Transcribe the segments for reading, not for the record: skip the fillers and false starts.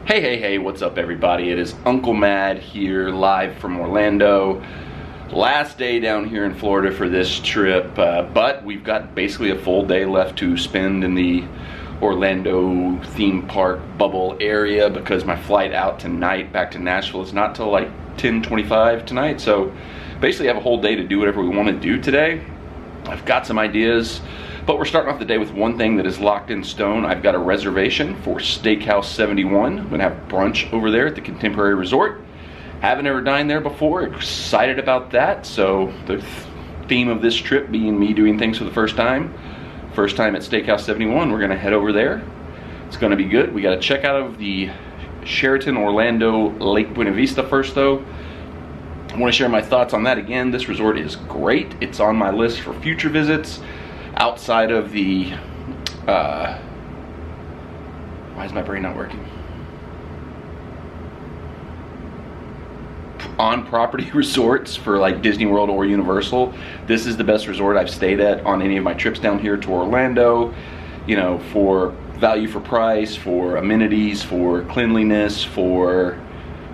Hey, what's up everybody? It is Uncle Mad here, live from Orlando. Last day down here in Florida for this trip, but we've got basically a full day left to spend in the Orlando theme park bubble area because my flight out tonight back to Nashville is not till like 10:25 tonight. So basically I have a whole day to do whatever we want to do today. I've got some ideas, but we're starting off the day with one thing that is locked in stone. I've got a reservation for Steakhouse 71. I'm gonna have brunch over there at the Contemporary Resort. Haven't ever dined there before, excited about that. So the theme of this trip being me doing things for the first time at Steakhouse 71, we're gonna head over there. It's gonna be good. We gotta check out of the Sheraton Orlando Lake Buena Vista first though. I wanna share my thoughts on that again. This resort is great. It's on my list for future visits. Outside of the, why is my brain not working? On-property resorts for like Disney World or Universal. This is the best resort I've stayed at on any of my trips down here to Orlando. You know, for value for price, for amenities, for cleanliness, for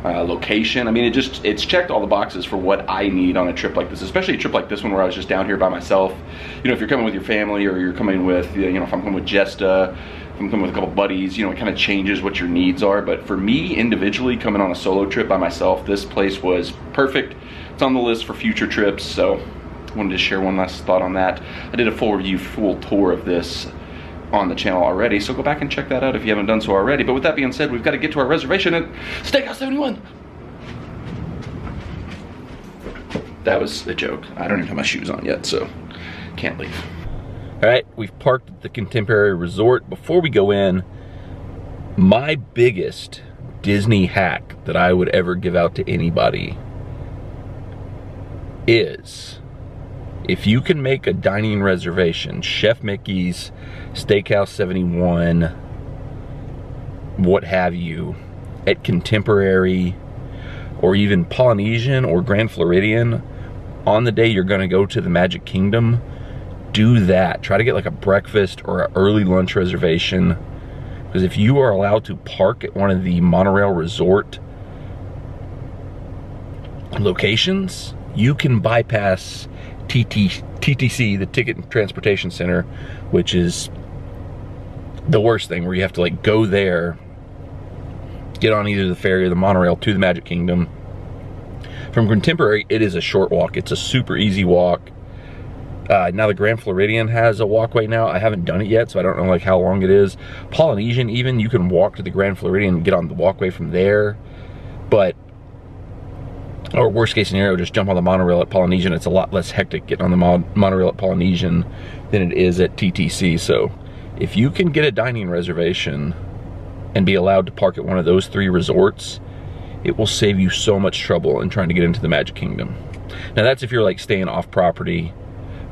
location. I mean, it's checked all the boxes for what I need on a trip like this, especially a trip like this one where I was just down here by myself. You know, if you're coming with your family or you're coming with, you know, if I'm coming with Jesta, if I'm coming with a couple buddies, you know, it kind of changes what your needs are. But for me individually, coming on a solo trip by myself, this place was perfect. It's on the list for future trips, so I wanted to share one last thought on that. I did a full review, full tour of this on the channel already, so go back and check that out if you haven't done so already. But with that being said, we've got to get to our reservation at Steakhouse 71. That was a joke. I don't even have my shoes on yet, so can't leave. All right, we've parked at the Contemporary Resort. Before we go in, my biggest Disney hack that I would ever give out to anybody is, if you can make a dining reservation, Chef Mickey's, Steakhouse 71, what have you, at Contemporary, or even Polynesian or Grand Floridian, on the day you're gonna go to the Magic Kingdom, do that. Try to get like a breakfast or an early lunch reservation, because if you are allowed to park at one of the monorail resort locations, you can bypass TTC, the Ticket and Transportation Center, which is the worst thing, where you have to like go there, get on either the ferry or the monorail to the Magic Kingdom. From Contemporary, it is a short walk. It's a super easy walk. Now the Grand Floridian has a walkway now. I haven't done it yet, so I don't know like how long it is. Polynesian, even, you can walk to the Grand Floridian and get on the walkway from there. But, or worst case scenario, just jump on the monorail at Polynesian. It's a lot less hectic getting on the monorail at Polynesian than it is at TTC. So if you can get a dining reservation and be allowed to park at one of those three resorts, it will save you so much trouble in trying to get into the Magic Kingdom. Now that's if you're like staying off property,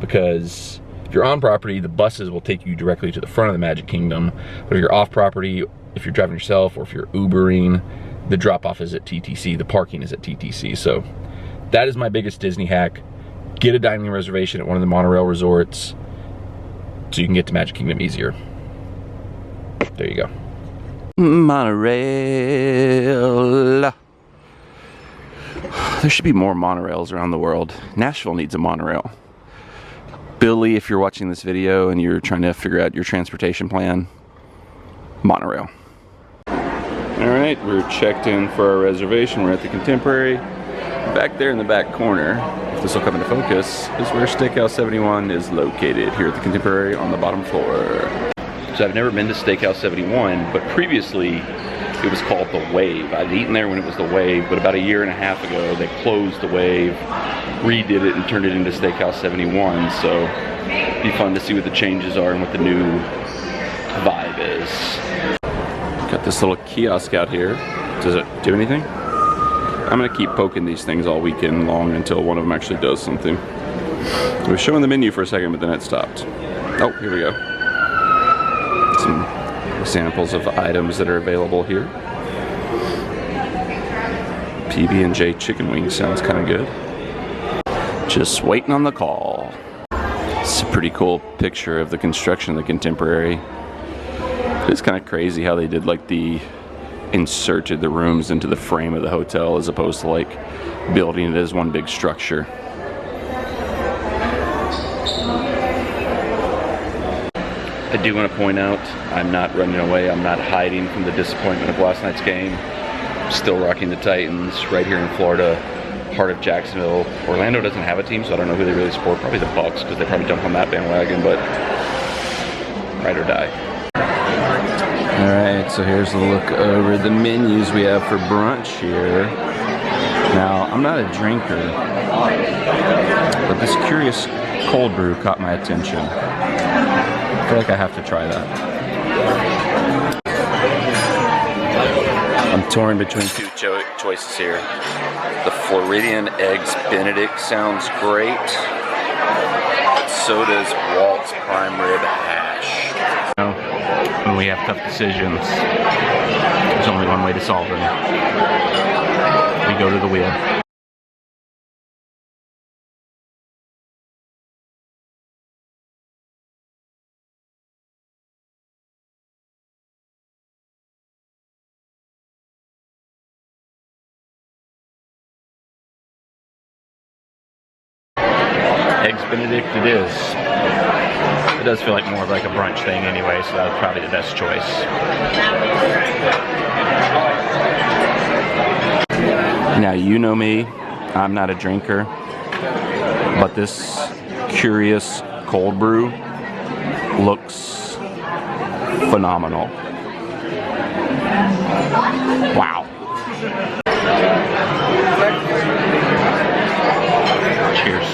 because if you're on property, the buses will take you directly to the front of the Magic Kingdom. But if you're off property, if you're driving yourself or if you're Ubering, the drop-off is at TTC, the parking is at TTC. So that is my biggest Disney hack. Get a dining reservation at one of the monorail resorts so you can get to Magic Kingdom easier. There you go. Monorail. There should be more monorails around the world. Nashville needs a monorail. Billy, if you're watching this video and you're trying to figure out your transportation plan, monorail. All right, we're checked in for our reservation. We're at the Contemporary. Back there in the back corner, if this will come into focus, is where Steakhouse 71 is located, here at the Contemporary on the bottom floor. So I've never been to Steakhouse 71, but previously it was called The Wave. I'd eaten there when it was The Wave, but about a year and a half ago they closed The Wave, redid it and turned it into Steakhouse 71. So it'd be fun to see what the changes are and what the new vibe is. Got this little kiosk out here. Does it do anything? I'm gonna keep poking these things all weekend long until one of them actually does something. I was showing the menu for a second, but then it stopped. Oh, here we go. Some examples of items that are available here. PB&J chicken wings sounds kind of good. Just waiting on the call. It's a pretty cool picture of the construction of the Contemporary. It's kind of crazy how they did like the inserted the rooms into the frame of the hotel as opposed to like building it as one big structure. I do want to point out, I'm not running away, I'm not hiding from the disappointment of last night's game. I'm still rocking the Titans right here in Florida, heart of Jacksonville. Orlando doesn't have a team, so I don't know who they really support. Probably the Bucks, because they probably jump on that bandwagon, but ride or die. Alright, so here's a look over the menus we have for brunch here. Now, I'm not a drinker, but this curious cold brew caught my attention. I feel like I have to try that. I'm torn between two choices here. The Floridian Eggs Benedict sounds great. So does Walt's Prime Rib Hash. When we have tough decisions, there's only one way to solve them. We go to the wheel. Eggs Benedict it is. It does feel like more of like a brunch thing anyway, so that's probably the best choice. Now, you know me, I'm not a drinker, but this curious cold brew looks phenomenal. Wow. Cheers.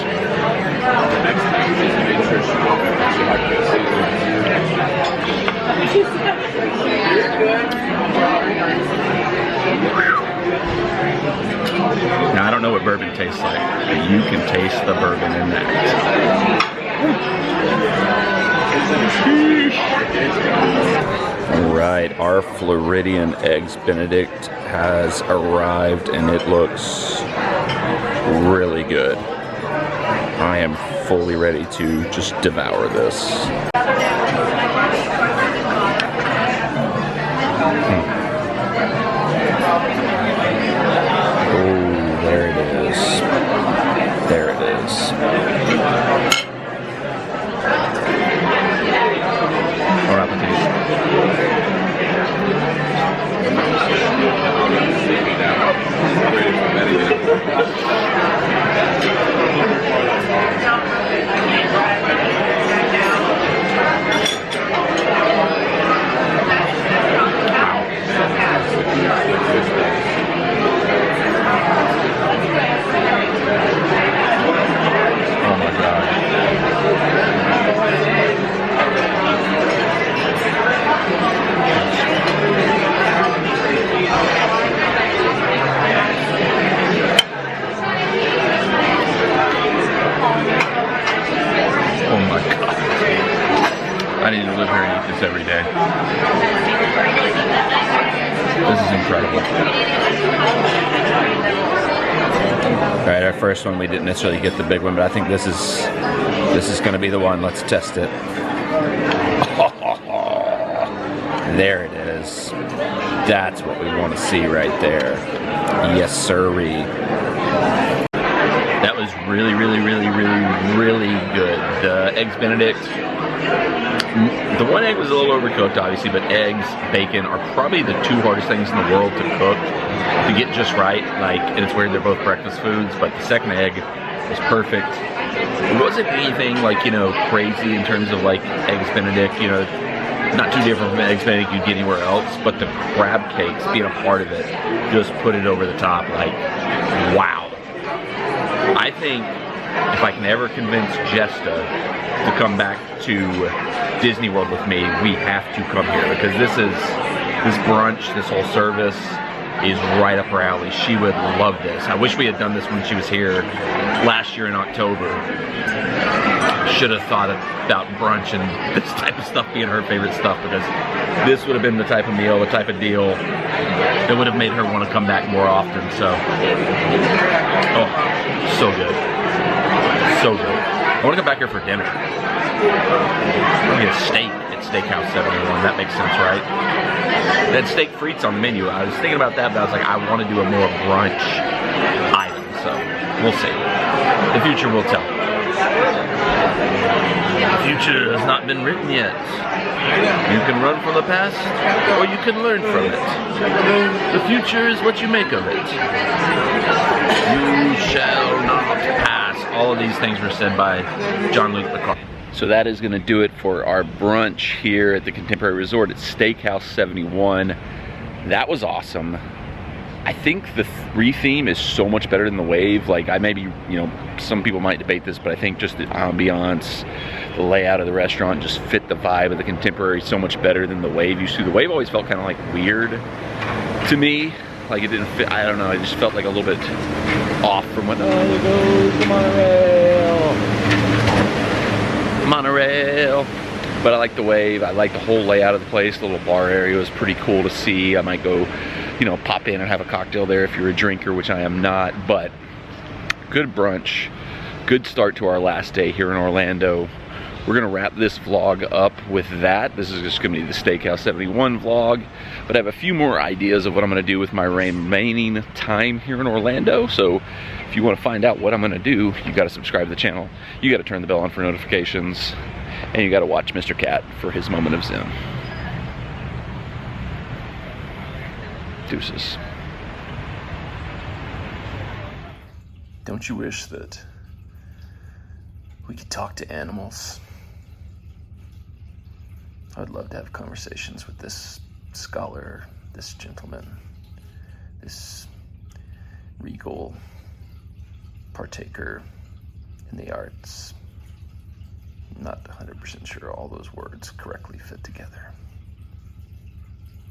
Now, I don't know what bourbon tastes like, but you can taste the bourbon in that. Alright, our Floridian Eggs Benedict has arrived and it looks really good. I am fully ready to just devour this. Oh, there it is. There it is. Bon appetit. I need to live here and eat this every day. This is incredible. Alright, our first one we didn't necessarily get the big one, but I think this is going to be the one. Let's test it. There it is. That's what we want to see right there. Yes, sirree. That was really, really, really, really, really good. The Eggs Benedict. The one egg was a little overcooked, obviously, but eggs, bacon are probably the two hardest things in the world to cook, to get just right. Like, and it's weird they're both breakfast foods, but the second egg was perfect. It wasn't anything like, you know, crazy in terms of like Eggs Benedict, you know, not too different from Eggs Benedict you'd get anywhere else, but the crab cakes, being a part of it, just put it over the top. Like, wow. I think if I can ever convince Jesta to come back to Disney World with me, we have to come here, because this brunch, this whole service is right up her alley. She would love this. I wish we had done this when she was here last year in October. Should have thought about brunch and this type of stuff being her favorite stuff, because this would have been the type of meal, the type of deal that would have made her want to come back more often. So, oh, so good. So good. I want to come back here for dinner. I want to get a steak. Steakhouse 71. That makes sense, right? They had steak frites on the menu. I was thinking about that, but I was like, I want to do a more brunch item, so we'll see. The future will tell. The future has not been written yet. You can run from the past, or you can learn from it. The future is what you make of it. You shall not pass. All of these things were said by John Luke McCarthy. So that is going to do it for our brunch here at the Contemporary Resort at Steakhouse 71. That was awesome. I think the re-theme is so much better than the Wave. Like, I maybe, you know, some people might debate this, but I think just the ambiance, the layout of the restaurant just fit the vibe of the Contemporary so much better than the Wave used to. The Wave always felt kind of like weird to me. Like, it didn't fit, I don't know, it just felt like a little bit off from when, oh, there goes the monorail. But I like the Wave. I like the whole layout of the place. The little bar area was pretty cool to see. I might go, you know, pop in and have a cocktail there if you're a drinker, which I am not. But good brunch, good start to our last day here in Orlando. We're gonna wrap this vlog up with that. This is just gonna be the Steakhouse 71 vlog, but I have a few more ideas of what I'm gonna do with my remaining time here in Orlando. So if you wanna find out what I'm gonna do, you gotta subscribe to the channel, you gotta turn the bell on for notifications, and you gotta watch Mr. Cat for his moment of zen. Deuces. Don't you wish that we could talk to animals? I would love to have conversations with this scholar, this gentleman, this regal partaker in the arts. I'm not 100% sure all those words correctly fit together.